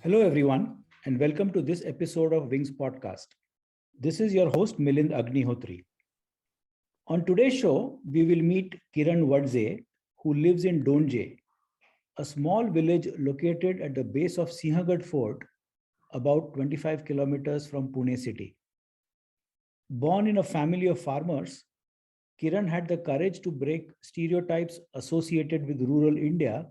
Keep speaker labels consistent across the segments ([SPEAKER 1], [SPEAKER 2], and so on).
[SPEAKER 1] Hello, everyone, and welcome to this episode of Wings Podcast. This is your host, Milind Agnihotri. On today's show, we will meet Kiran Wadje, who lives in Donje, a small village located at the base of Sinhgad Fort, about 25 kilometers from Pune city. Born in a family of farmers, Kiran had the courage to break stereotypes associated with rural India,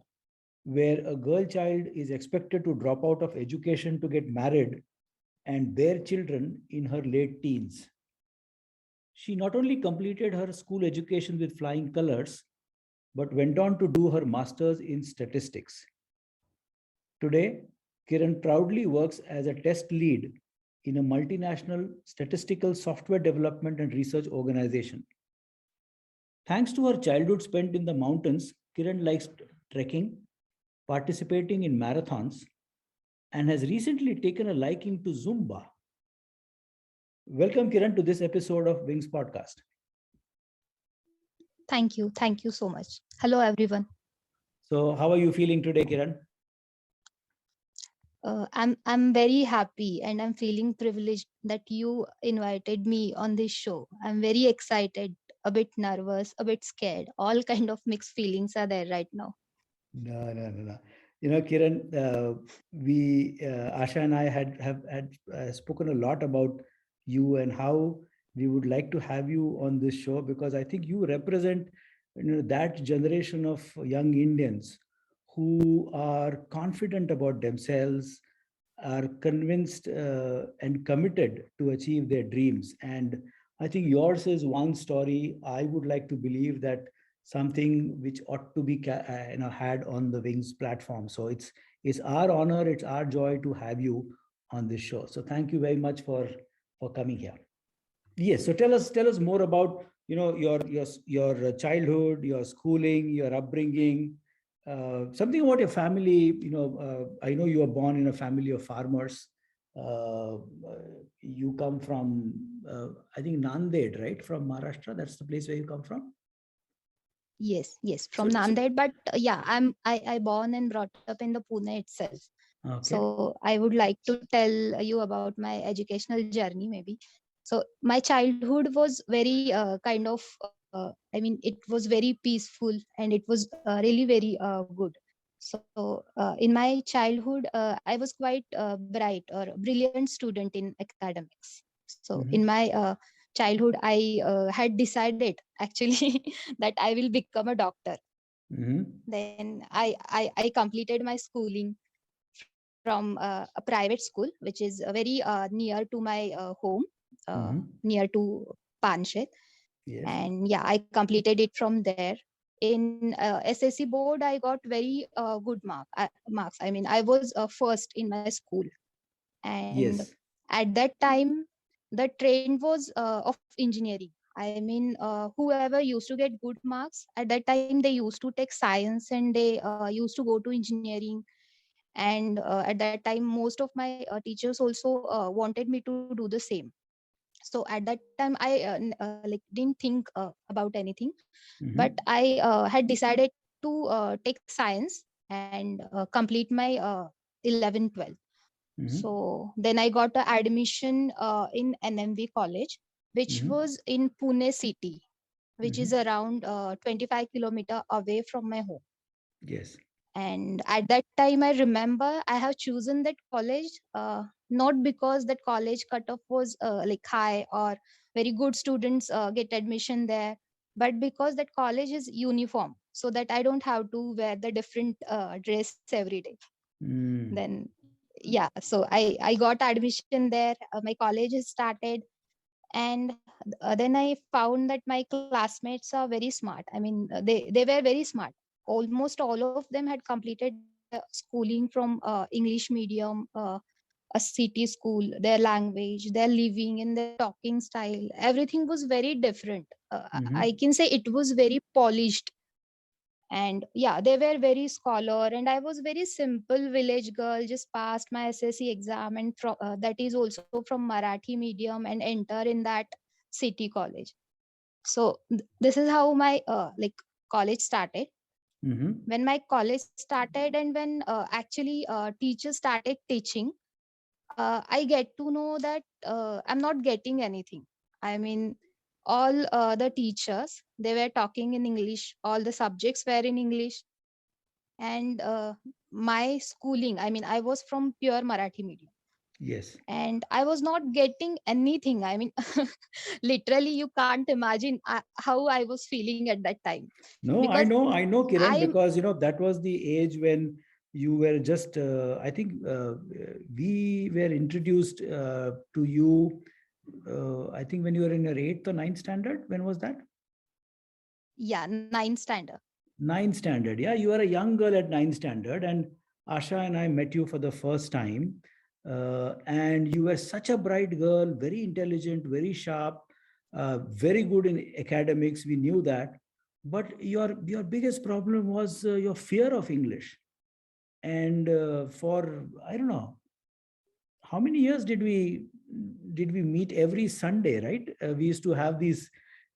[SPEAKER 1] where a girl child is expected to drop out of education to get married and bear children in her late teens. She not only completed her school education with flying colors, but went on to do her master's in statistics. Today, Kiran proudly works as a test lead in a multinational statistical software development and research organization. Thanks to her childhood spent in the mountains, Kiran likes trekking, participating in marathons, and has recently taken a liking to Zumba. Welcome, Kiran, to this episode of Wings Podcast.
[SPEAKER 2] Thank you. Thank you so much. Hello, everyone.
[SPEAKER 1] So, how are you feeling today, Kiran?
[SPEAKER 2] I'm very happy and I'm feeling privileged that you invited me on this show. I'm very excited, a bit nervous, a bit scared. All kind of mixed feelings are there right now.
[SPEAKER 1] No. Kiran, Asha and I had spoken a lot about you and how we would like to have you on this show because I think you represent, that generation of young Indians who are confident about themselves, are convinced and committed to achieve their dreams. And I think yours is one story. I would like to believe that something which ought to be had on the Wings platform. So it's our honor, it's our joy to have you on this show. So thank you very much for coming here. Yes. So tell us more about your childhood, your schooling, your upbringing, something about your family. I know you were born in a family of farmers. Uh, you come from I think Nanded, right? From Maharashtra. That's the place where you come from.
[SPEAKER 2] Yes,
[SPEAKER 1] So,
[SPEAKER 2] from Nanded, but yeah, I born and brought up in the Pune itself.
[SPEAKER 1] okay.
[SPEAKER 2] So I would like to tell you about my educational journey, maybe. So my childhood was very kind of, it was very peaceful and it was really very good. So in my childhood, I was quite bright or brilliant student in academics. So in
[SPEAKER 1] Mm-hmm.
[SPEAKER 2] my childhood, I had decided actually that I will become a doctor.
[SPEAKER 1] Mm-hmm.
[SPEAKER 2] Then I completed my schooling from a private school, which is very near to my home,
[SPEAKER 1] Mm-hmm.
[SPEAKER 2] near to Panshet.
[SPEAKER 1] Yes.
[SPEAKER 2] And yeah, I completed it from there. In SSC board, I got very good marks. I mean, I was first in my school. And
[SPEAKER 1] Yes.
[SPEAKER 2] at that time, the trend was of engineering. I mean, whoever used to get good marks at that time, they used to take science and they used to go to engineering. And at that time, most of my teachers also wanted me to do the same. So at that time, I didn't think about anything, but
[SPEAKER 1] Mm-hmm.
[SPEAKER 2] I had decided to take science and complete my 11 12.
[SPEAKER 1] Mm-hmm.
[SPEAKER 2] So then I got an admission in NMV college, which
[SPEAKER 1] Mm-hmm.
[SPEAKER 2] was in Pune city, which is
[SPEAKER 1] Mm-hmm.
[SPEAKER 2] around 25-kilometer away from my home.
[SPEAKER 1] Yes.
[SPEAKER 2] And at that time, I remember I have chosen that college not because that college cutoff was high or very good students get admission there, but because that college is uniform, so that I don't have to wear the different dress every day.
[SPEAKER 1] Mm.
[SPEAKER 2] Then yeah, so I got admission there. My college has started, and then I found that my classmates are very smart. I mean, they were very smart. Almost all of them had completed their schooling from English medium, a city school. Their language, their living, and their talking style, everything was very different.
[SPEAKER 1] Mm-hmm.
[SPEAKER 2] I can say it was very polished. And yeah, they were very scholar, and I was very simple village girl, just passed my SSC exam, and that is also from Marathi medium, and enter in that city college. So this is how my college started.
[SPEAKER 1] Mm-hmm.
[SPEAKER 2] When my college started and when actually teachers started teaching, I get to know that I'm not getting anything. I mean, all the teachers, they were talking in English, all the subjects were in English. And my schooling, I mean, I was from pure Marathi medium,
[SPEAKER 1] Yes.
[SPEAKER 2] and I was not getting anything. I mean, literally, you can't imagine how I was feeling at that time,
[SPEAKER 1] No,
[SPEAKER 2] because
[SPEAKER 1] I know, Kiran,
[SPEAKER 2] I,
[SPEAKER 1] because that was the age when you were just. I think we were introduced to you. I think when you were in your eighth or ninth standard. When was that?
[SPEAKER 2] yeah, ninth standard.
[SPEAKER 1] Ninth standard. Yeah, you were a young girl at ninth standard, and Asha and I met you for the first time. And you were such a bright girl, very intelligent, very sharp, very good in academics. We knew that, but your biggest problem was your fear of English. And for I don't know how many years did we meet every Sunday, right? We used to have these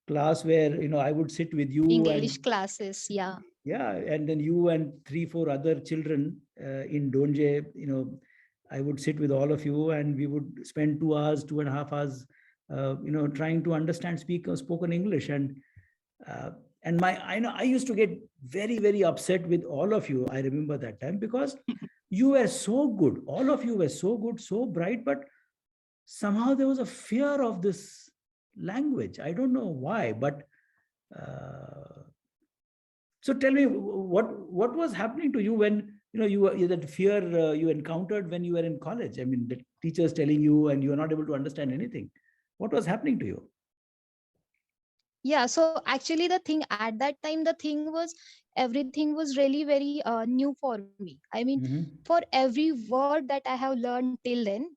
[SPEAKER 1] class where I would sit with you
[SPEAKER 2] English
[SPEAKER 1] and
[SPEAKER 2] classes, yeah.
[SPEAKER 1] yeah, and then you and three, four other children in Donje, I would sit with all of you and we would spend 2 hours, 2.5 hours, trying to understand spoken English. Uh, and I used to get very, very upset with all of you. I remember that time because you were so good. All of you were so good, so bright, but somehow there was a fear of this language. I don't know why, but uh, so tell me what was happening to you when that fear you encountered when you were in college. I mean, the teachers telling you and you are not able to understand anything. What was happening to you?
[SPEAKER 2] Yeah, so actually the thing at that time, the thing was everything was really very new for me. I mean,
[SPEAKER 1] Mm-hmm.
[SPEAKER 2] for every word that I have learned till then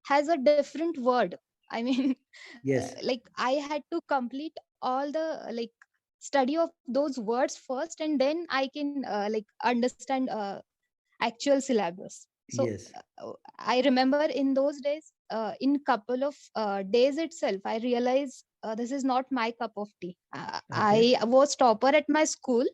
[SPEAKER 2] has a different word. I mean,
[SPEAKER 1] Yes.
[SPEAKER 2] like I had to complete all the like study of those words first, and then I can like understand actual syllabus. So
[SPEAKER 1] Yes.
[SPEAKER 2] I remember in those days, in couple of days itself, I realized this is not my cup of tea.
[SPEAKER 1] Okay.
[SPEAKER 2] I was topper at my school,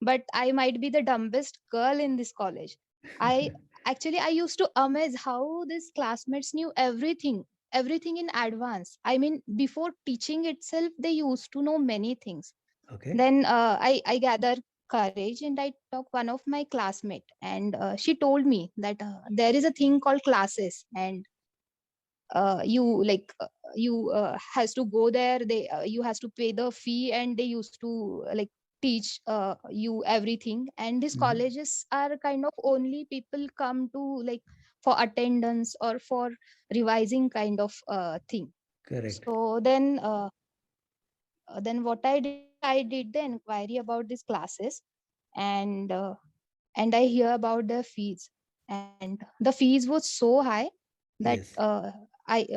[SPEAKER 2] but I might be the dumbest girl in this college. I actually I used to amaze how these classmates knew everything in advance. I mean, before teaching itself, they used to know many things.
[SPEAKER 1] Okay.
[SPEAKER 2] Then I gathered courage and I talked one of my classmate, and she told me that there is a thing called classes, and you like you has to go there. They you has to pay the fee, and they used to like teach you everything. And these
[SPEAKER 1] Mhm.
[SPEAKER 2] colleges are kind of only people come to like for attendance or for revising kind of thing.
[SPEAKER 1] Correct.
[SPEAKER 2] So then what I did the inquiry about these classes, and I hear about the fees, and the fees was so high that
[SPEAKER 1] Yes.
[SPEAKER 2] I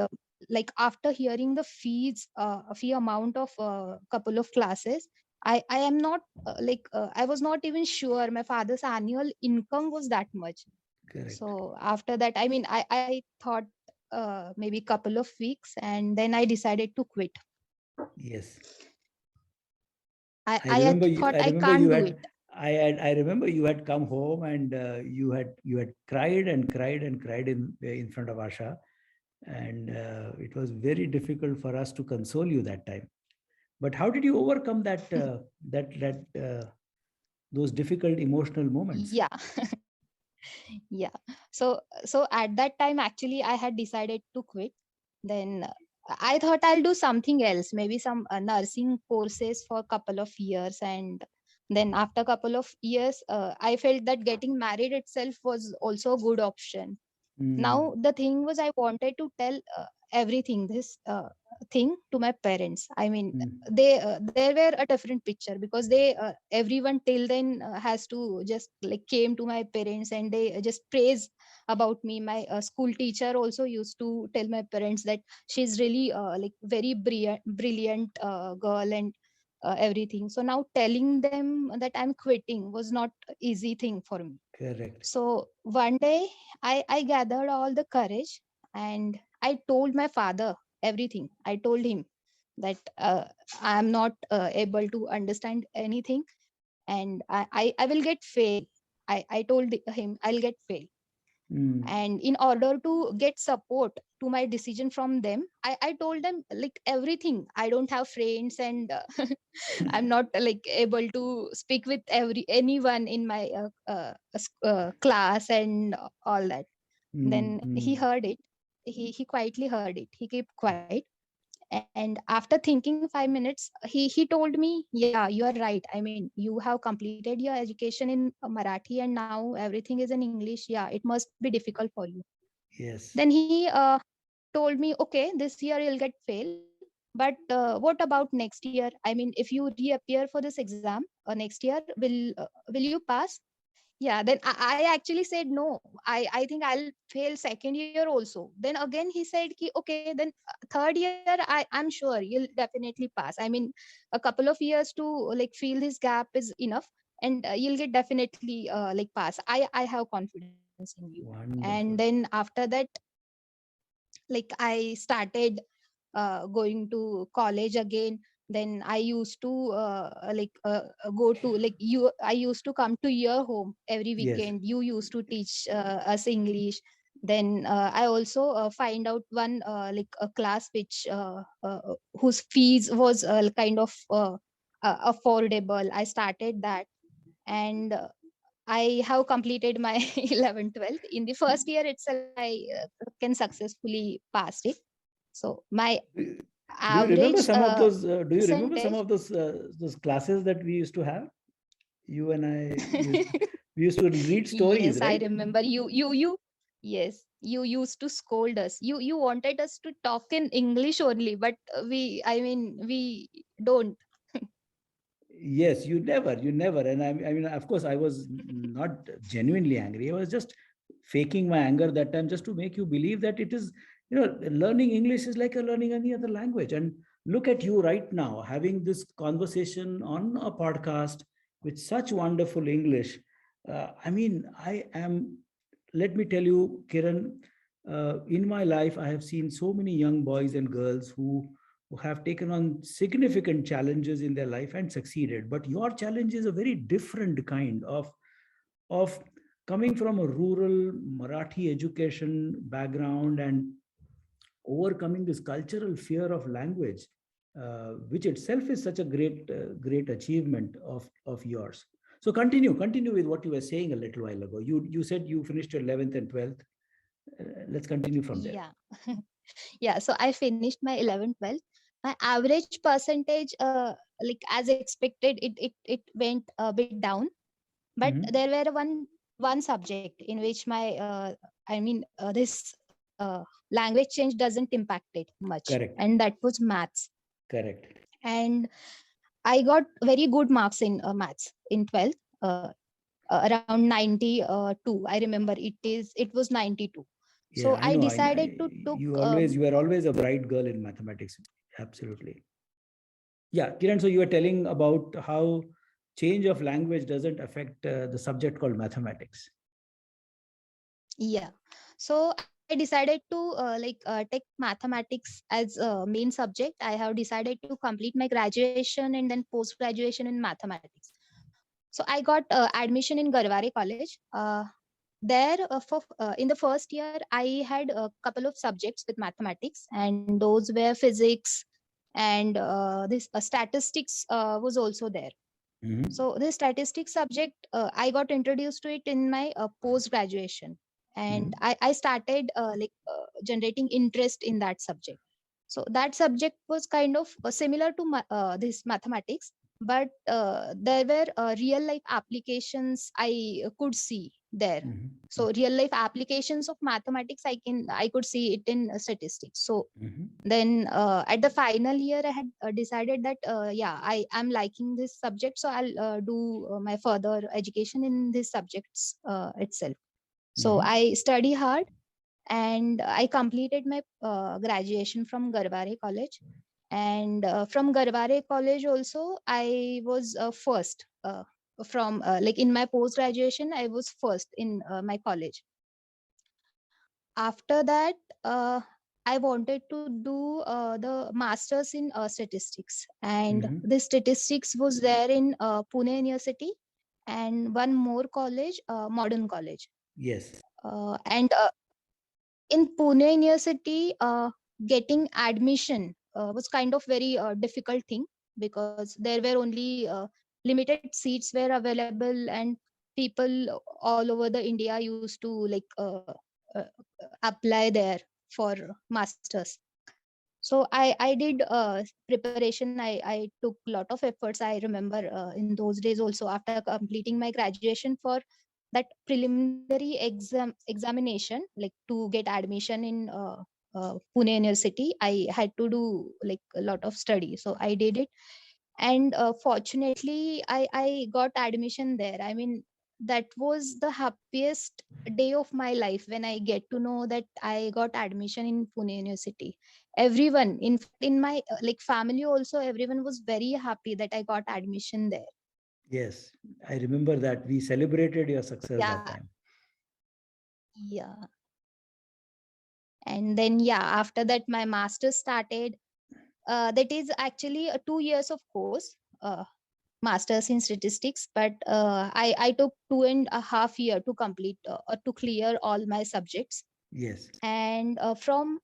[SPEAKER 2] like after hearing the fees, a fee amount of couple of classes, I am not I was not even sure my father's annual income was that much.
[SPEAKER 1] Correct.
[SPEAKER 2] So after that, I mean, I thought maybe couple of weeks, and then I decided to quit.
[SPEAKER 1] Yes.
[SPEAKER 2] I thought
[SPEAKER 1] I
[SPEAKER 2] I
[SPEAKER 1] remember
[SPEAKER 2] can't
[SPEAKER 1] you
[SPEAKER 2] do
[SPEAKER 1] had.
[SPEAKER 2] it.
[SPEAKER 1] I remember you had come home and you had cried and cried and cried in front of Asha, and it was very difficult for us to console you that time. But how did you overcome that those difficult emotional moments?
[SPEAKER 2] Yeah. Yeah. So at that time, actually, I had decided to quit. Then I thought I'll do something else, maybe some nursing courses for a couple of years. And then after a couple of years, I felt that getting married itself was also a good option.
[SPEAKER 1] Mm,
[SPEAKER 2] Now the thing was I wanted to tell everything this thing to my parents. I mean,
[SPEAKER 1] mm,
[SPEAKER 2] they were a different picture, because they everyone till then has to just like came to my parents, and they just praise about me. My school teacher also used to tell my parents that she's really like very brilliant girl, and everything. So now telling them that I'm quitting was not easy thing for me.
[SPEAKER 1] correct.
[SPEAKER 2] So one day I gathered all the courage, and I told my father everything. I told him that I am not able to understand anything, and I will get fail. I told him I'll get fail.
[SPEAKER 1] Mm.
[SPEAKER 2] And in order to get support to my decision from them, I told them like everything. I don't have friends, and I'm not like able to speak with anyone in my class and all that.
[SPEAKER 1] Mm.
[SPEAKER 2] Then he
[SPEAKER 1] Mm.
[SPEAKER 2] heard it. He quietly heard it. He kept quiet. And after thinking 5 minutes, he told me, yeah, you are right. I mean, you have completed your education in Marathi and now everything is in English. Yeah, it must be difficult for you.
[SPEAKER 1] Yes.
[SPEAKER 2] Then he told me, okay, this year you'll get fail, but what about next year? I mean, if you reappear for this exam next year, will you pass? Yeah, then I actually said no. I think I'll fail second year also. Then again he said ki, okay, then third year I'm sure you'll definitely pass. I mean, a couple of years to like fill this gap is enough, and you'll get definitely like pass. I have confidence in you. And then
[SPEAKER 1] Wonderful.
[SPEAKER 2] after that, like I started going to college again. Then I used to go to like you I used to come to your home every
[SPEAKER 1] Yes.
[SPEAKER 2] weekend. You used to teach us English. Then I also find out one like a class which whose fees was kind of affordable. I started that, and I have completed my 11th 12th. In the first year itself, I can successfully passed it. So my
[SPEAKER 1] Do you remember
[SPEAKER 2] average
[SPEAKER 1] some of those? Do you remember some
[SPEAKER 2] percentage.
[SPEAKER 1] of those classes that we used to have? You and I used we used to read stories,
[SPEAKER 2] Yes, I
[SPEAKER 1] right?
[SPEAKER 2] remember you. Yes, you used to scold us. You wanted us to talk in English only, but I mean, we don't.
[SPEAKER 1] Yes, you never. And I mean, of course, I was not genuinely angry. I was just faking my anger that time just to make you believe that it is, learning English is like a learning any other language. And look at you right now having this conversation on a podcast with such wonderful English. I mean, let me tell you, Kiran, in my life, I have seen so many young boys and girls who have taken on significant challenges in their life and succeeded. But your challenge is a very different kind of coming from a rural Marathi education background and overcoming this cultural fear of language, which itself is such a great achievement of yours. So continue with what you were saying a little while ago. You said you finished your 11th and 12th. Let's continue from there.
[SPEAKER 2] Yeah. Yeah, so I finished my 11th 12th. My average percentage like as expected, it went a bit down, but
[SPEAKER 1] Mhm.
[SPEAKER 2] there were one subject in which my I mean this language change doesn't impact it much,
[SPEAKER 1] Correct.
[SPEAKER 2] and that was maths.
[SPEAKER 1] Correct.
[SPEAKER 2] And I got very good marks in maths in 12th, around 92. I remember it was 92. So
[SPEAKER 1] Yeah, I
[SPEAKER 2] I
[SPEAKER 1] know.
[SPEAKER 2] decided to took
[SPEAKER 1] You were always a bright girl in mathematics. Absolutely. Yeah, Kiran. So you were telling about how change of language doesn't affect the subject called mathematics.
[SPEAKER 2] yeah. So I decided to take mathematics as a main subject. I have decided to complete my graduation and then post graduation in mathematics. So I got admission in Garware College. There for in the first year I had a couple of subjects with mathematics, and those were physics, and this statistics was also there.
[SPEAKER 1] Hmm.
[SPEAKER 2] So the statistics subject, I got introduced to it in my post graduation, and
[SPEAKER 1] Hmm.
[SPEAKER 2] I started generating interest in that subject. So that subject was kind of similar to this mathematics, but there were real life applications I could see there.
[SPEAKER 1] Hmm.
[SPEAKER 2] So real life applications of mathematics, I could see it in statistics. So
[SPEAKER 1] Hmm.
[SPEAKER 2] then at the final year I had decided that yeah, I am liking this subject, so I'll do my further education in these subjects itself. So
[SPEAKER 1] Hmm.
[SPEAKER 2] I study hard, and I completed my graduation from Garware College. And from Garware College also I was first from like in my post graduation I was first in my college. After that, I wanted to do the masters in statistics, and
[SPEAKER 1] Hmm.
[SPEAKER 2] this statistics was there in Pune University, and one more college, Modern College.
[SPEAKER 1] Yes.
[SPEAKER 2] And in Pune University, getting admission was kind of very difficult thing, because there were only limited seats were available, and people all over the India used to like uh, apply there for masters. So I did preparation. I took a lot of efforts. I remember in those days also, after completing my graduation, for that preliminary examination, like to get admission in Pune University, I had to do like a lot of study. So I did it, and fortunately I got admission there. I mean, that was the happiest day of my life when I get to know that I got admission in Pune University. Everyone, in fact, in my like family also, everyone was very happy that I got admission there.
[SPEAKER 1] Yes. I remember that we celebrated your success that
[SPEAKER 2] Yeah,
[SPEAKER 1] time.
[SPEAKER 2] yeah. And then yeah, after that my master's started. That is actually a 2 years of course, masters in statistics, but I took 2.5 year to complete, to clear all my subjects.
[SPEAKER 1] Yes.
[SPEAKER 2] And from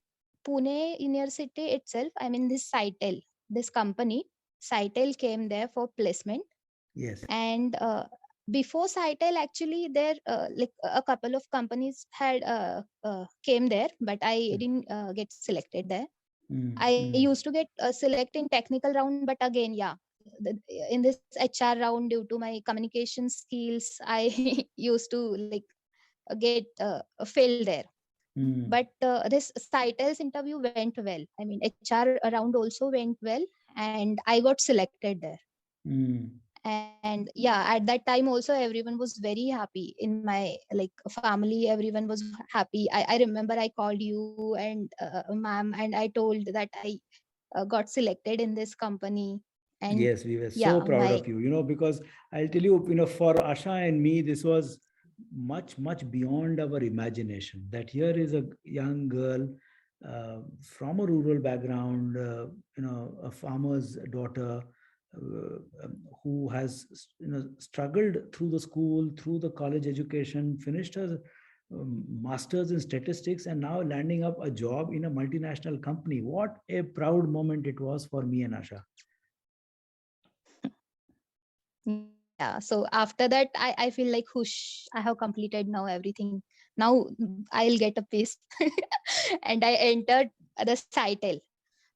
[SPEAKER 2] Pune University itself, I mean, this Citel, this company, Citel came there for placement.
[SPEAKER 1] Yes.
[SPEAKER 2] And before Citel, actually, there like a couple of companies had came there, but I didn't get selected there.
[SPEAKER 1] Mm,
[SPEAKER 2] I
[SPEAKER 1] mm,
[SPEAKER 2] used to get select in technical round, but again, yeah, the, in this HR round, due to my communication skills, I used to like get fail there.
[SPEAKER 1] mm,
[SPEAKER 2] But this titles interview went well. I mean, HR round also went well, and I got selected there.
[SPEAKER 1] mm.
[SPEAKER 2] And yeah, at that time also, everyone was very happy in my like family. Everyone was happy. I remember I called you and ma'am, and I told that I got selected in this company. And
[SPEAKER 1] Yes, we were so
[SPEAKER 2] yeah,
[SPEAKER 1] proud
[SPEAKER 2] my
[SPEAKER 1] of you, because I'll tell you, for Asha and me, this was much, much beyond our imagination. That here is a young girl from a rural background, a farmer's daughter, who has, struggled through the school, through the college education, finished her master's in statistics, and now landing up a job in a multinational company. What a proud moment it was for me and Asha.
[SPEAKER 2] yeah. So after that, I feel like whoosh, I have completed now everything. Now I'll get a piece, and I entered the Citel.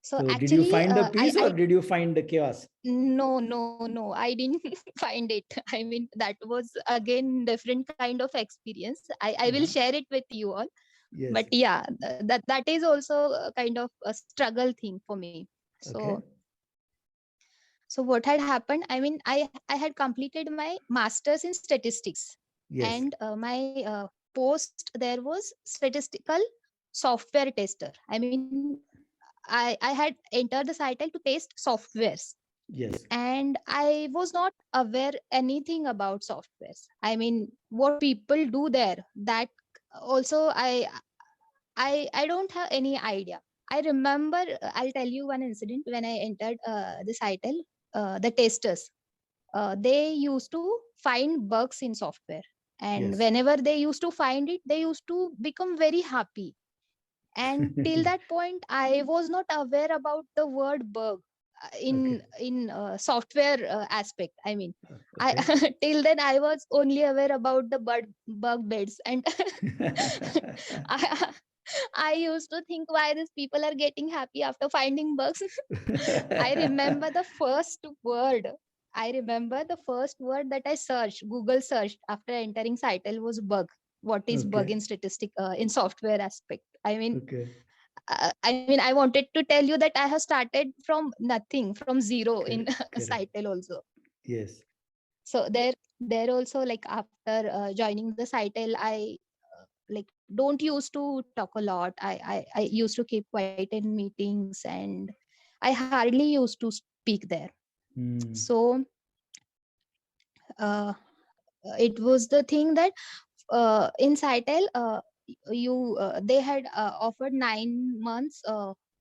[SPEAKER 2] So
[SPEAKER 1] So, did you
[SPEAKER 2] actually,
[SPEAKER 1] find the
[SPEAKER 2] I
[SPEAKER 1] peace or did you find the chaos?
[SPEAKER 2] no, I didn't find it. I mean, that was again different kind of experience. I will
[SPEAKER 1] Uh-huh.
[SPEAKER 2] share it with you all. But
[SPEAKER 1] Yes.
[SPEAKER 2] yeah, that is also a kind of a struggle thing for me.
[SPEAKER 1] Okay.
[SPEAKER 2] So what had happened? I mean, I had completed my masters in statistics,
[SPEAKER 1] Yes.
[SPEAKER 2] and my post there was statistical software tester. I mean, I had entered the title to test softwares,
[SPEAKER 1] Yes.
[SPEAKER 2] and I was not aware anything about softwares. I mean, what people do there, that also I don't have any idea. I remember, I'll tell you one incident when I entered this title. The testers, they used to find bugs in software, and
[SPEAKER 1] Yes.
[SPEAKER 2] whenever they used to find it, they used to become very happy. And till that point, I was not aware about the word bug
[SPEAKER 1] Okay.
[SPEAKER 2] in software aspect. I mean, I
[SPEAKER 1] Okay.
[SPEAKER 2] till then I was only aware about the bug beds. And I, I used to think why these people are getting happy after finding bugs. I remember the first word. I remember the first word that I searched, Google searched after entering Citel was bug. What is bug
[SPEAKER 1] Okay.
[SPEAKER 2] in statistic in software aspect? I mean,
[SPEAKER 1] Okay.
[SPEAKER 2] I wanted to tell you that I have started from nothing, from zero in
[SPEAKER 1] Correct.
[SPEAKER 2] Citel also.
[SPEAKER 1] Yes.
[SPEAKER 2] So there also, like after joining the Citel, I like don't used to talk a lot. I used to keep quiet in meetings, and I hardly used to speak there.
[SPEAKER 1] Hmm.
[SPEAKER 2] So uh, it was the thing that in Citel, they had offered 9 months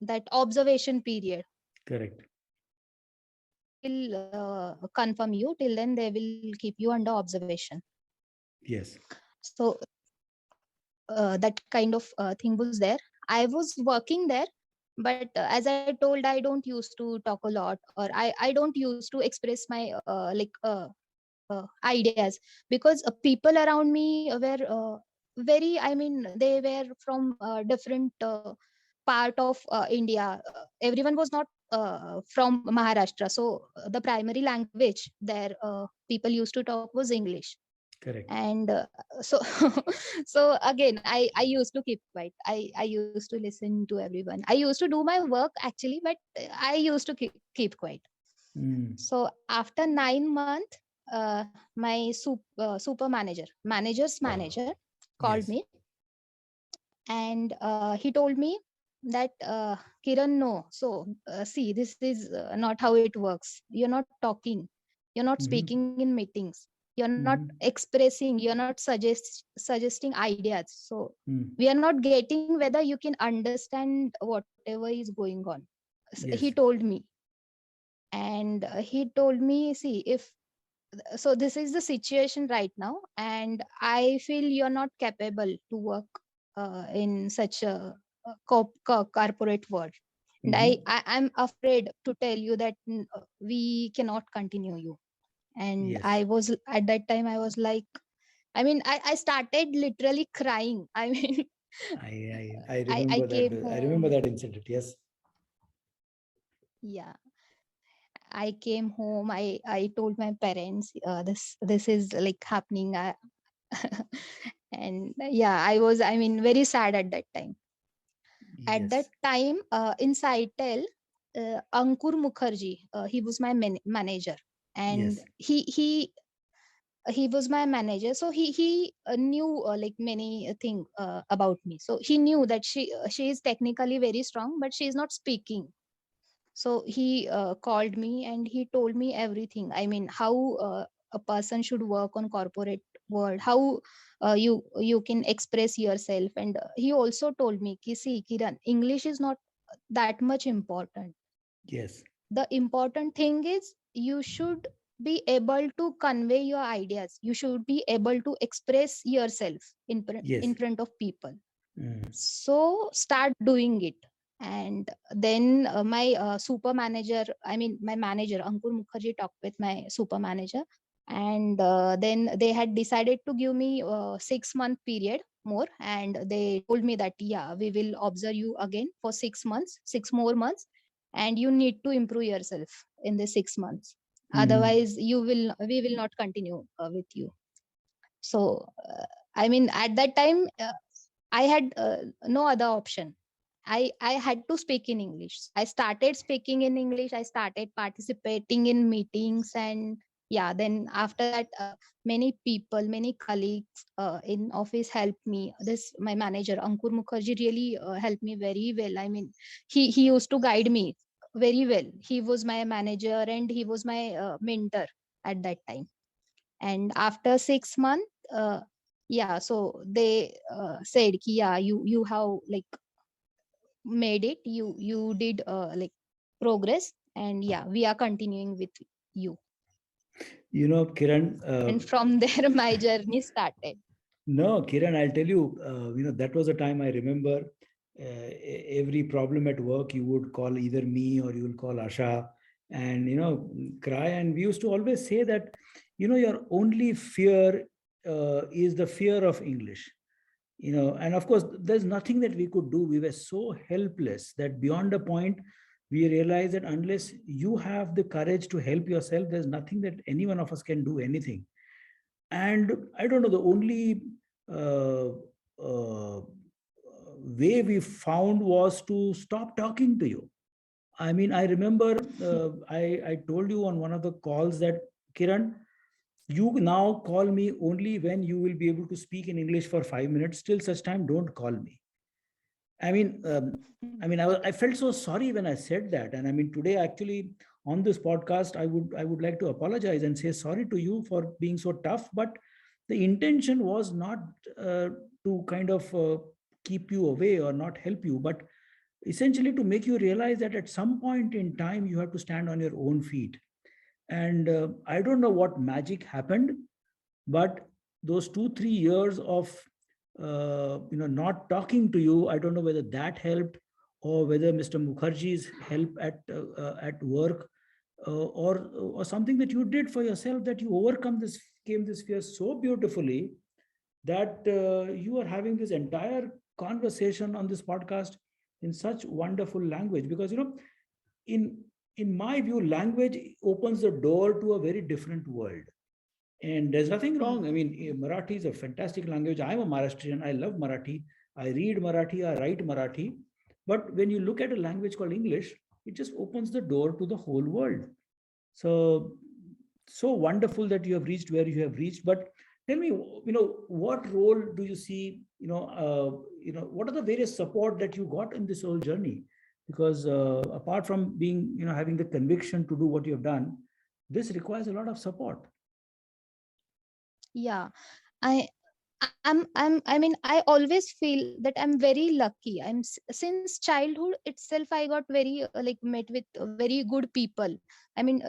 [SPEAKER 2] that observation period.
[SPEAKER 1] Correct.
[SPEAKER 2] Will confirm you. Till then, they will keep you under observation.
[SPEAKER 1] Yes.
[SPEAKER 2] So that kind of thing was there. I was working there, but as I told, I don't used to talk a lot, or I don't used to express my ideas, because people around me were very, I mean, they were from different part of India. Everyone was not from Maharashtra, so the primary language there people used to talk was English.
[SPEAKER 1] Correct.
[SPEAKER 2] And so so again, I used to keep quiet. I used to listen to everyone. I used to do my work actually, but I used to keep quiet.
[SPEAKER 1] Mm.
[SPEAKER 2] So after 9 months, my super manager's manager called
[SPEAKER 1] Yes.
[SPEAKER 2] me, and he told me that, Kiran, no. So see, this is not how it works. You're not talking. You're not
[SPEAKER 1] Mm-hmm.
[SPEAKER 2] speaking in meetings. You're not
[SPEAKER 1] Mm-hmm.
[SPEAKER 2] expressing. You're not suggesting ideas. So
[SPEAKER 1] Mm.
[SPEAKER 2] we are not getting whether you can understand whatever is going on. He
[SPEAKER 1] Yes.
[SPEAKER 2] told me, and he told me, see, if so, this is the situation right now, and I feel you're not capable to work in such a corporate world. And
[SPEAKER 1] Mm-hmm.
[SPEAKER 2] I'm afraid to tell you that we cannot continue you. And
[SPEAKER 1] Yes.
[SPEAKER 2] I was, at that time, I was like, I mean, I started literally crying. I mean,
[SPEAKER 1] I
[SPEAKER 2] I
[SPEAKER 1] remember that.
[SPEAKER 2] came
[SPEAKER 1] I remember
[SPEAKER 2] home.
[SPEAKER 1] that incident. Yes.
[SPEAKER 2] Yeah, I came home. I told my parents, this is like happening. And yeah, I mean, very sad at that time. At that
[SPEAKER 1] Yes.
[SPEAKER 2] time, in Saitel, Ankur Mukherjee, he was my manager, and
[SPEAKER 1] Yes.
[SPEAKER 2] he was my manager. So he knew like many thing about me. So he knew that she is technically very strong, but she is not speaking. So he called me and he told me everything. I mean, how a person should work on corporate world, how you can express yourself. And he also told me, ki, see, Kiran, English is not that much important.
[SPEAKER 1] Yes.
[SPEAKER 2] The important thing is you should be able to convey your ideas. You should be able to express yourself
[SPEAKER 1] Yes.
[SPEAKER 2] in front of people.
[SPEAKER 1] Mm.
[SPEAKER 2] So start doing it. And then my super manager, I mean, my manager Ankur Mukherjee talked with my super manager, and then they had decided to give me 6 month period more, and they told me that, yeah, we will observe you again for 6 months, 6 more months, and you need to improve yourself in the 6 months.
[SPEAKER 1] Mm.
[SPEAKER 2] Otherwise, we will not continue with you. So I mean, at that time, I had no other option. I had to speak in English. I started speaking in English. I started participating in meetings, and yeah, then after that, many people, many colleagues in office helped me. This my manager Ankur Mukherjee really helped me very well. I mean, he used to guide me very well. He was my manager and he was my mentor at that time. And after 6 months, yeah, so they said, ki, yeah, you have like made it, you did like progress, and yeah, we are continuing with you.
[SPEAKER 1] Kiran,
[SPEAKER 2] And from there my journey started.
[SPEAKER 1] no, Kiran, I'll tell you, that was a time I remember every problem at work, you would call either me or you will call Asha and, cry. And we used to always say that, your only fear is the fear of English. And of course there's nothing that we could do. We were so helpless that beyond a point we realized that unless you have the courage to help yourself, there's nothing that any one of us can do anything. And I don't know, the only uh, uh, way we found was to stop talking to you. I mean, I remember I told you on one of the calls that, Kiran, you now call me only when you will be able to speak in English for 5 minutes. Till such time, don't call me. I mean, I felt so sorry when I said that, and I mean, today actually on this podcast, I would like to apologize and say sorry to you for being so tough. But The intention was not to kind of keep you away or not help you, but essentially to make you realize that at some point in time you have to stand on your own feet. And I don't know what magic happened, but those 2 3 years of not talking to you, I don't know whether that helped, or whether Mr. Mukherjee's help at work, or something that you did for yourself, that you overcome this came this fear so beautifully that you are having this entire conversation on this podcast in such wonderful language. Because in in my view, language opens the door to a very different world. And there's nothing wrong. I
[SPEAKER 2] Hmm.
[SPEAKER 1] mean, Marathi is a fantastic language. I'm a Maharashtrian. I love Marathi. I read Marathi. I write Marathi. But when you look at a language called English, it just opens the door to the whole world. So, so wonderful that you have reached where you have reached. But tell me, what role do you see? What are the various support that you got in this whole journey? Because apart from being, having the conviction to do what you have done, this requires a lot of support.
[SPEAKER 2] Yeah, I I mean, I always feel that I'm very lucky. Since childhood itself, I got very like met with very good people. I mean,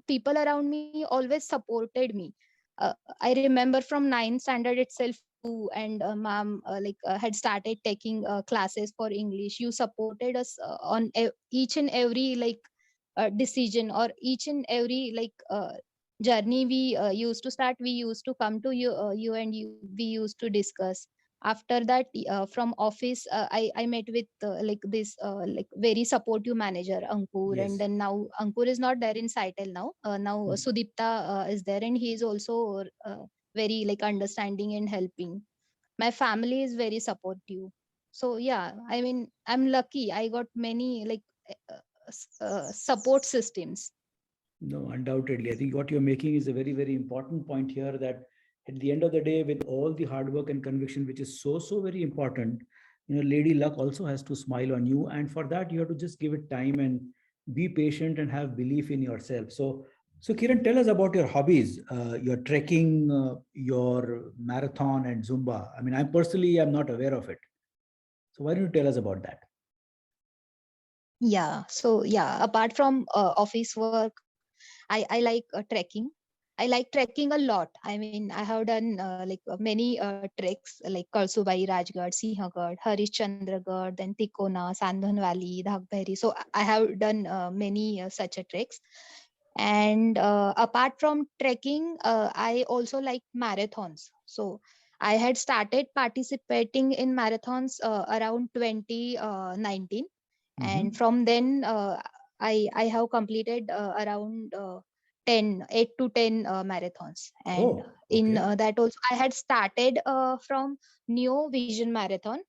[SPEAKER 2] people around me always supported me. I remember from ninth standard itself, you and mom had started taking classes for English. You supported us on each and every decision, or each and every journey we used to start. We used to come to you, and we used to discuss. After that, from office, I met with this very supportive manager, Ankur. And
[SPEAKER 1] Yes.
[SPEAKER 2] then now Ankur is not there in Saitel now. Now
[SPEAKER 1] Mm.
[SPEAKER 2] Sudipta is there, and he is also very understanding and helping. My family is very supportive. So yeah, I mean, I'm lucky. I got many support systems.
[SPEAKER 1] No, undoubtedly. I think what you're making is a very, very important point here, that at the end of the day, with all the hard work and conviction, which is so, so very important, Lady Luck also has to smile on you. And for that, you have to just give it time and be patient and have belief in yourself. So Kiran, tell us about your hobbies, your trekking, your marathon and Zumba. I mean, I personally am not aware of it. So why don't you tell us about that?
[SPEAKER 2] Yeah. So yeah, apart from office work, I like trekking. I like trekking a lot. I mean, I have done many treks like Kalsubai, Rajgarh, Sinhgad, Harishchandragarh, then Tikona, Sandhan Valley, Dhagbehri. So I have done many such a treks. And apart from trekking, I also like marathons. So I had started participating in marathons around 2019, and
[SPEAKER 1] Mm-hmm.
[SPEAKER 2] from then I have completed around 8 to 10 marathons. And
[SPEAKER 1] Oh,
[SPEAKER 2] in
[SPEAKER 1] okay.
[SPEAKER 2] that also I had started from Neo Vision Marathon,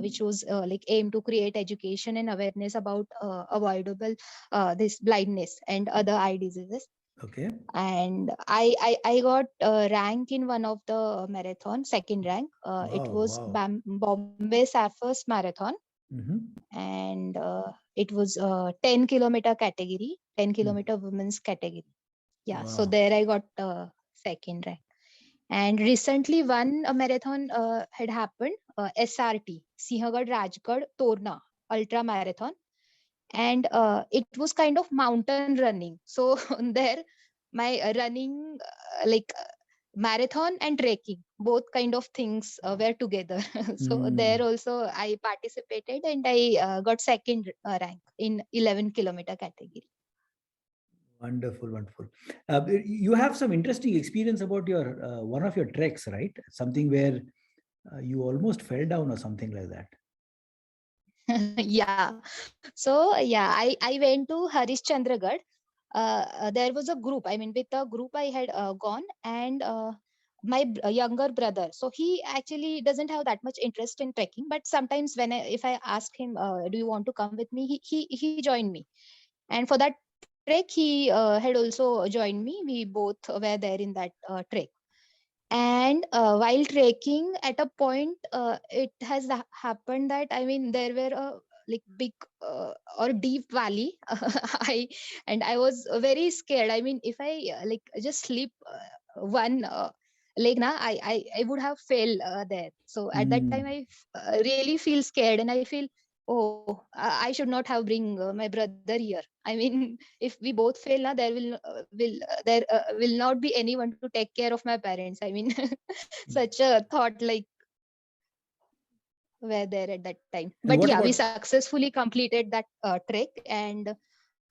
[SPEAKER 2] which
[SPEAKER 1] Mm-hmm.
[SPEAKER 2] was aim to create education and awareness about avoidable this blindness and other eye diseases.
[SPEAKER 1] Okay.
[SPEAKER 2] And I got rank in one of the marathon, second rank. It
[SPEAKER 1] Wow,
[SPEAKER 2] was
[SPEAKER 1] wow.
[SPEAKER 2] Bombay Sapphire's marathon.
[SPEAKER 1] Mm-hmm.
[SPEAKER 2] And it was 10-kilometer category, 10-kilometer women's category. Yeah, so
[SPEAKER 1] Wow.
[SPEAKER 2] there I got second rank. And recently one marathon had happened, SRT, Sinhgad Rajgarh Torna ultra marathon. And it was kind of mountain running. So there my running marathon and trekking, both kind of things were together. So there
[SPEAKER 1] Mm.
[SPEAKER 2] also I participated, and I got second rank in 11-kilometer category.
[SPEAKER 1] Wonderful, wonderful. You have some interesting experience about your one of your treks, right? Something where you almost fell down or something like that.
[SPEAKER 2] Yeah. So yeah, I went to Harishchandragarh. There was a group. I mean, with a group I had gone. And my younger brother. So he actually doesn't have that much interest in trekking. But sometimes if I ask him, "Do you want to come with me?" He joined me. And for that trek, he had also joined me. We both were there in that trek. And while trekking, at a point it has happened that, I mean, there were a big or deep valley. I was very scared. I mean, if I just slip one leg na, I would have failed there. So at that time
[SPEAKER 1] Mm.
[SPEAKER 2] I really feel scared, and I feel, oh, I should not have bring my brother here. I mean, if we both fail na, there will not be anyone to take care of my parents. I mean, such a thought like were there at that time.
[SPEAKER 1] And
[SPEAKER 2] But
[SPEAKER 1] what
[SPEAKER 2] yeah, we
[SPEAKER 1] about
[SPEAKER 2] successfully completed that trek, and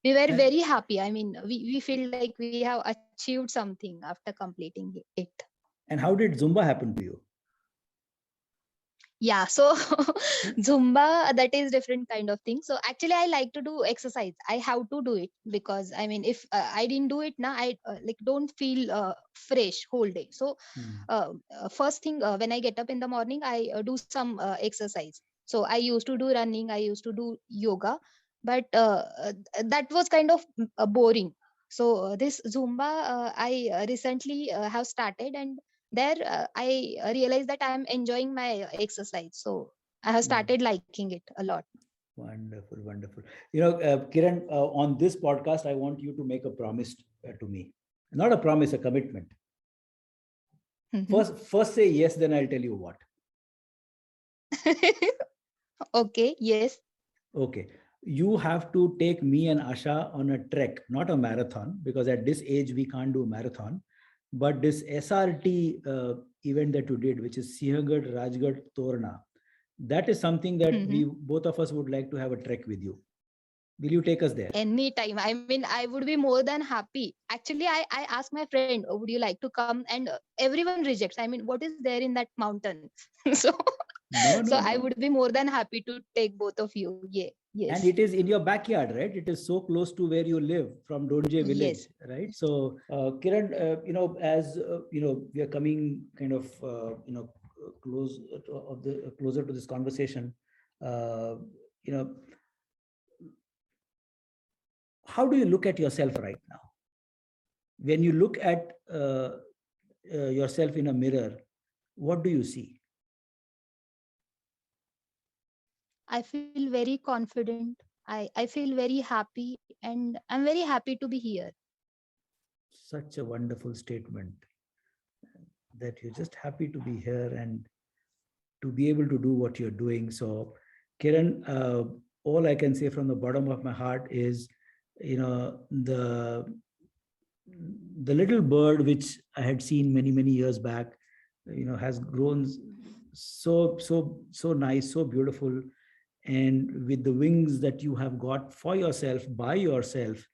[SPEAKER 2] we were
[SPEAKER 1] and,
[SPEAKER 2] very happy. I mean, we feel like we have achieved something after completing it.
[SPEAKER 1] and how did Zumba happen to you?
[SPEAKER 2] Yeah, so Zumba, that is different kind of thing. So actually I like to do exercise. I have to do it because I mean, if I didn't do it now, I like don't feel fresh whole day. So
[SPEAKER 1] Mm.
[SPEAKER 2] first thing, when I get up in the morning, I do some exercise. So I used to do running, I used to do yoga, but that was kind of boring. So this Zumba, I recently have started, and there I realized that I'm enjoying my exercise. So I have
[SPEAKER 1] Mm.
[SPEAKER 2] started liking it a lot.
[SPEAKER 1] Wonderful, wonderful. Kiran, on this podcast, I want you to make a promise to me. Not a promise, a commitment.
[SPEAKER 2] Mhm.
[SPEAKER 1] First say yes, then I'll tell you what.
[SPEAKER 2] Okay, yes.
[SPEAKER 1] Okay. You have to take me and Asha on a trek, not a marathon, because at this age we can't do a marathon. But this SRT event that you did, which is Sinhgad, Rajgarh, Torna, that is something that
[SPEAKER 2] Mhm.
[SPEAKER 1] we both of us would like to have a trek with you. Will you take us there?
[SPEAKER 2] Anytime. I mean, I would be more than happy. Actually, I asked my friend, oh, would you like to come? And everyone rejects. I mean, what is there in that mountain? so,
[SPEAKER 1] No,
[SPEAKER 2] so
[SPEAKER 1] no,
[SPEAKER 2] I
[SPEAKER 1] no.
[SPEAKER 2] would be more than happy to take both of you. Yeah.
[SPEAKER 1] And
[SPEAKER 2] Yes.
[SPEAKER 1] it is in your backyard, right? It is so close to where you live from Donje village,
[SPEAKER 2] Yes.
[SPEAKER 1] right? So Kiran, as we are coming kind of close of the closer to this conversation. uh, you know how do you look at yourself right now? When you look at yourself in a mirror, what do you see?
[SPEAKER 2] I feel very confident. I feel very happy, and I'm very happy to be here.
[SPEAKER 1] Such a wonderful statement, that you're just happy to be here and to be able to do what you're doing. So, Kiran, all I can say from the bottom of my heart is, you know, the little bird which I had seen many many years back, has grown so nice, so beautiful, and with the wings that you have got for yourself by yourself.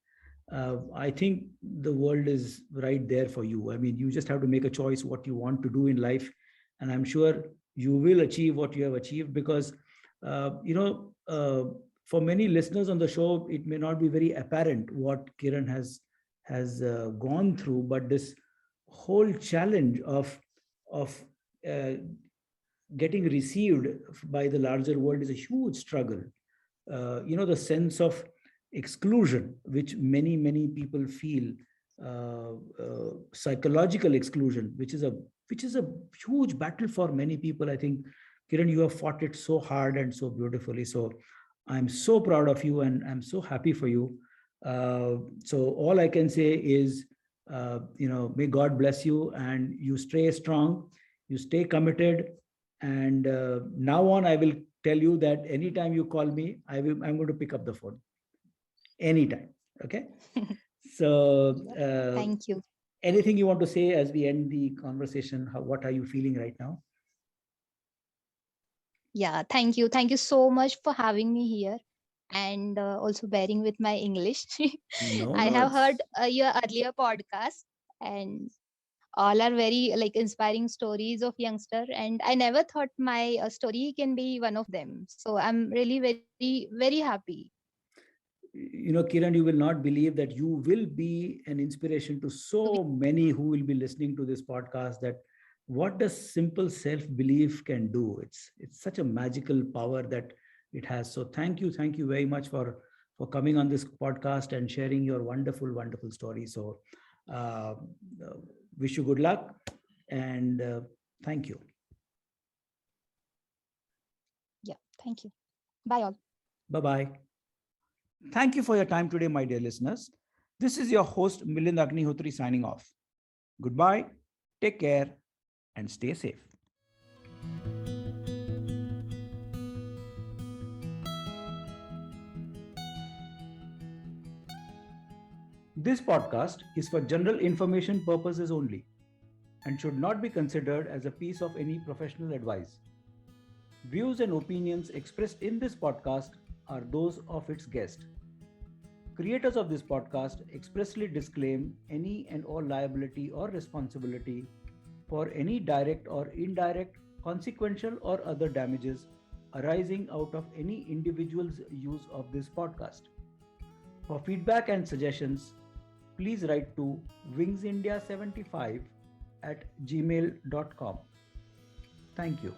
[SPEAKER 1] I think the world is right there for you. I mean, you just have to make a choice what you want to do in life, and I'm sure you will achieve what you have achieved, because uh, you know uh, for many listeners on the show, it may not be very apparent what Kiran has gone through, but this whole challenge of uh, getting received by the larger world is a huge struggle. The sense of exclusion which many people feel, psychological exclusion, which is a huge battle for many people. I think, Kiran, you have fought it so hard and so beautifully. So I'm so proud of you and I'm so happy for you. So all I can say is, may God bless you and you stay strong, you stay committed. And now on, I will tell you that anytime you call me, I'm going to pick up the phone anytime. Okay. So,
[SPEAKER 2] Yeah. Thank you.
[SPEAKER 1] anything you want to say as we end the conversation? What are you feeling right now?
[SPEAKER 2] Yeah, thank you. Thank you so much for having me here, and also bearing with my English.
[SPEAKER 1] No,
[SPEAKER 2] I
[SPEAKER 1] no,
[SPEAKER 2] have heard
[SPEAKER 1] it's
[SPEAKER 2] your earlier podcast, and all are very like inspiring stories of youngster, and I never thought my story can be one of them. So I'm really very happy.
[SPEAKER 1] Kiran, you will not believe that you will be an inspiration to
[SPEAKER 2] So we,
[SPEAKER 1] so many who will be listening to this podcast, that what does simple self belief can do. It's such a magical power that it has. So thank you very much for coming on this podcast and sharing your wonderful story. So uh, uh, wish you good luck, and thank you.
[SPEAKER 2] yeah, thank you. Bye all.
[SPEAKER 1] Bye bye. Thank you for your time today, my dear listeners. This is your host, Milind Agnihotri, signing off. Goodbye. Take care. and stay safe. This podcast is for general information purposes only and should not be considered as a piece of any professional advice. Views and opinions expressed in this podcast are those of its guest. Creators of this podcast expressly disclaim any and all liability or responsibility for any direct or indirect, consequential, or other damages arising out of any individual's use of this podcast. For feedback and suggestions, please write to wingsindia75@gmail.com. Thank you.